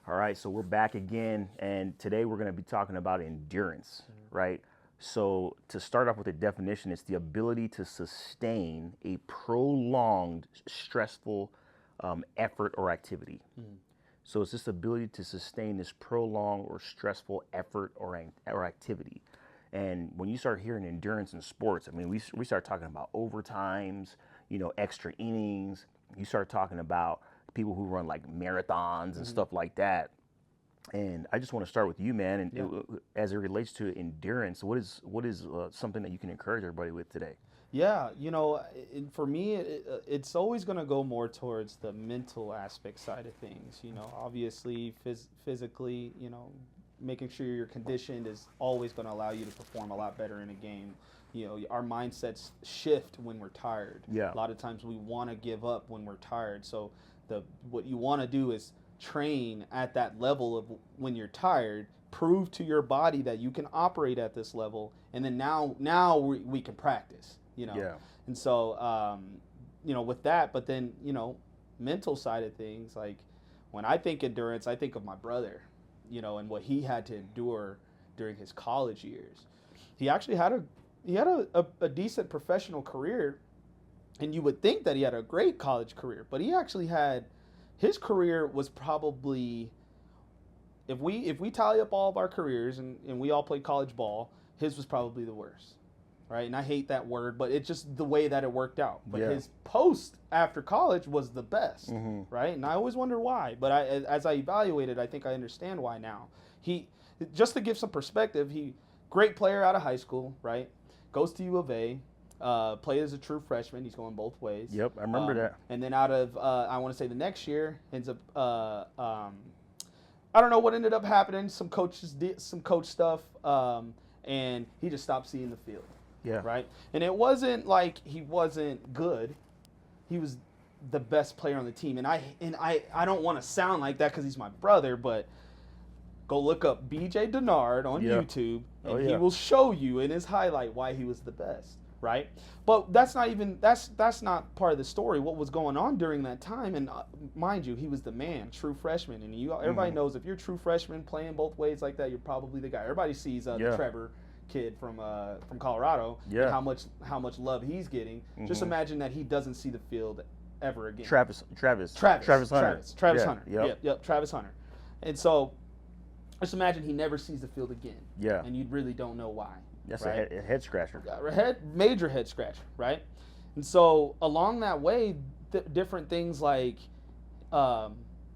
All right, so we're back again, and today we're going to be talking about endurance, right? So, to start off with a definition, it's the ability to sustain a prolonged, stressful effort or activity. So, it's this ability to sustain this prolonged or stressful effort or activity. And when you start hearing endurance in sports, I mean, we start talking about overtimes, extra innings. You start talking about people who run like marathons and stuff like that. And I just want to start with you, man. And Yeah. as it relates to endurance, what is something that you can encourage everybody with today? Yeah, for me, it's always going to go more towards the mental aspect side of things. Obviously, physically, making sure you're conditioned is always going to allow you to perform a lot better in a game. Our mindsets shift when we're tired. Yeah. A lot of times we want to give up when we're tired. So what you want to do is train at that level of when you're tired, prove to your body that you can operate at this level, and then now we can practice. Yeah. And so with that, but then mental side of things, like when I think endurance, I think of my brother, and what he had to endure during his college years. He actually had a decent professional career, and you would think that he had a great college career, but he actually had his career was probably, if we tally up all of our careers and we all played college ball, his was probably the worst. Right, and I hate that word, but it's just the way that it worked out. But Yeah. his post after college was the best, right? And I always wonder why. But as I evaluated, I think I understand why now. Just to give some perspective, great player out of high school, right? Goes to U of A, played as a true freshman. He's going both ways. Yep, I remember that. And then out of I want to say the next year ends up. I don't know what ended up happening. Some coach stuff, and he just stopped seeing the field. Yeah. Right. And it wasn't like he wasn't good. He was the best player on the team. And I don't want to sound like that because he's my brother, but go look up BJ Denard on Yeah. YouTube, and Oh, yeah. he will show you in his highlight why he was the best. Right. But that's not part of the story. What was going on during that time, and mind you, he was the man, true freshman, and everybody knows if you're a true freshman playing both ways like that, you're probably the guy. Everybody sees the Yeah. Trevor kid from Colorado, Yeah. and how much love he's getting. Just imagine that he doesn't see the field ever again. Travis Hunter. Yep. Yep, Travis Hunter. And so just imagine he never sees the field again. Yeah. And you really don't know why. That's right? a head scratcher. Major head scratcher, right? And so along that way, different things like, I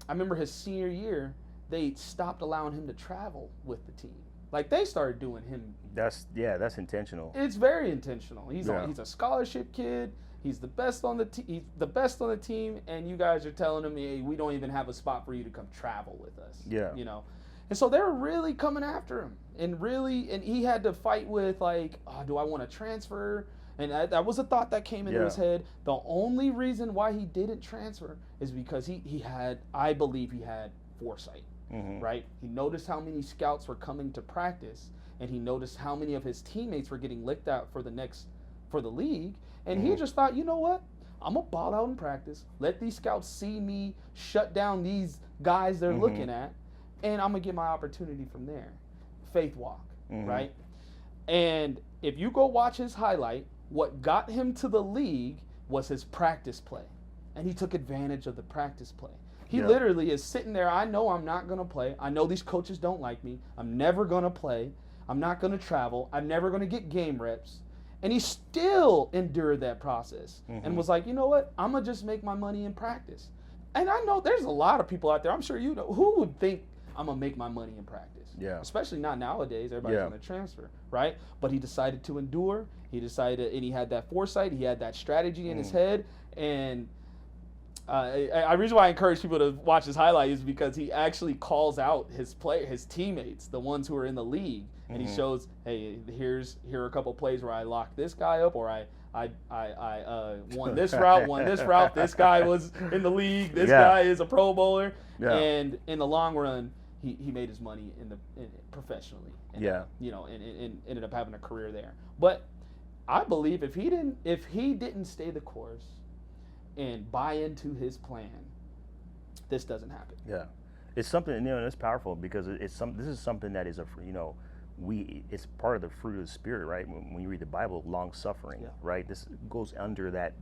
remember his senior year, they stopped allowing him to travel with the team. Like they started doing him. That's intentional. It's very intentional. He's Yeah. he's a scholarship kid. He's the best on the he's the best on the team, and you guys are telling him, hey, we don't even have a spot for you to come travel with us. Yeah. And so they were really coming after him, and he had to fight with like, oh, do I want to transfer? And that was a thought that came into his head. The only reason why he didn't transfer is because I believe he had foresight. Right? He noticed how many scouts were coming to practice, and he noticed how many of his teammates were getting licked out for the league, and he just thought, you know what? I'm gonna ball out in practice. Let these scouts see me shut down these guys they're looking at, and I'm gonna get my opportunity from there. Faith walk, right? And if you go watch his highlight, what got him to the league was his practice play, and he took advantage of the practice play. He literally is sitting there. I know I'm not going to play. I know these coaches don't like me. I'm never going to play. I'm not going to travel. I'm never going to get game reps. And he still endured that process and was like, you know what? I'm going to just make my money in practice. And I know there's a lot of people out there, I'm sure you know, who would think I'm going to make my money in practice? Yeah. Especially not nowadays. Everybody's going to transfer, right? But he decided to endure. He decided, and he had that foresight. He had that strategy in his head. And the reason why I encourage people to watch his highlight is because he actually calls out his teammates, the ones who are in the league, and he shows, hey, here are a couple plays where I locked this guy up, or I won this route. This guy was in the league. This guy is a Pro Bowler, and in the long run, he made his money professionally. And, and ended up having a career there. But I believe if he didn't stay the course and buy into his plan, this doesn't happen. Yeah. It's something, it's powerful because this is something that is it's part of the fruit of the spirit, right? When you read the Bible, long suffering, Yeah. right? This goes under that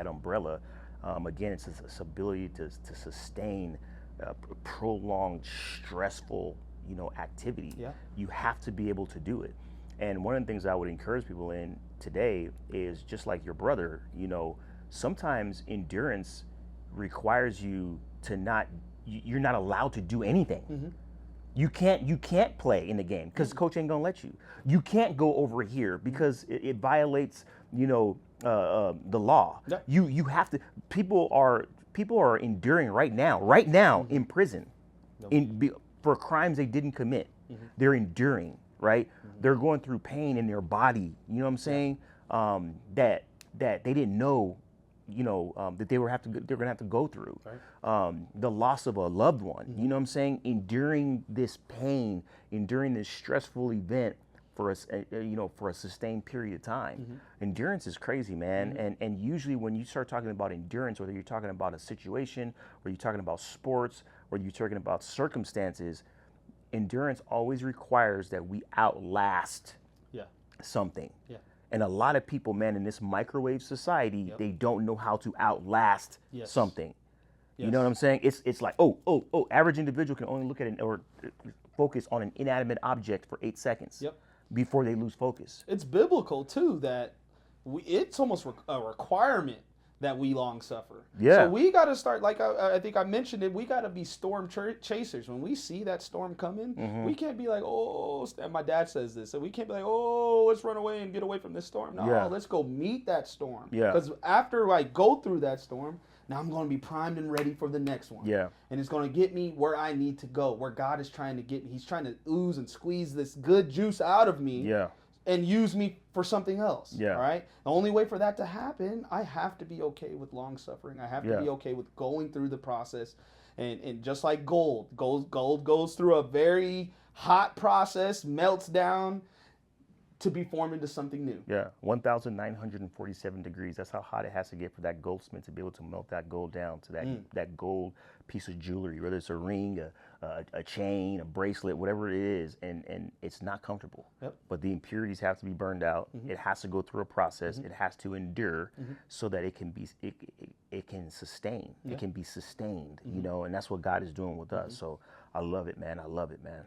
umbrella. Again, it's this ability to sustain prolonged, stressful, activity. Yeah. You have to be able to do it. And one of the things I would encourage people in today is just like your brother, sometimes endurance requires you to not, you're not allowed to do anything. You can't play in the game because coach ain't gonna let you. You can't go over here because it violates the law. Yep. You have to. People are enduring right now in prison, for crimes they didn't commit. They're enduring, right? They're going through pain in their body. You know what I'm saying? That they didn't know. That they're gonna have to go through. Right. The loss of a loved one. You know what I'm saying? Enduring this pain, enduring this stressful event for a sustained period of time. Endurance is crazy, man. And usually when you start talking about endurance, whether you're talking about a situation, or you're talking about sports, or you're talking about circumstances, endurance always requires that we outlast Yeah. something. Yeah. And a lot of people, man, in this microwave society, Yep. they don't know how to outlast Yes. something. You know Yes. what I'm saying? It's like, average individual can only look at or focus on an inanimate object for 8 seconds Yep. before they lose focus. It's biblical too that it's almost a requirement that we long suffer. Yeah. So we got to start, like I think I mentioned it, we got to be storm chasers. When we see that storm coming, we can't be like, and my dad says this, so we can't be like, let's run away and get away from this storm. No, Yeah. let's go meet that storm. Yeah. Because after I go through that storm, now I'm going to be primed and ready for the next one. Yeah. And it's going to get me where I need to go, where God is trying to get me. He's trying to ooze and squeeze this good juice out of me. Yeah. And use me for something else. Yeah. All right. The only way for that to happen, I have to be okay with long suffering. I have to be okay with going through the process. And just like gold goes through a very hot process, melts down to be formed into something new. Yeah. 1,947 degrees. That's how hot it has to get for that goldsmith to be able to melt that gold down to that gold piece of jewelry, whether it's a ring, a chain, a bracelet, whatever it is, and it's not comfortable. Yep. But the impurities have to be burned out. It has to go through a process. It has to endure so that it can be it can sustain. It can be sustained, and that's what God is doing with us. So I love it, man. I love it, man.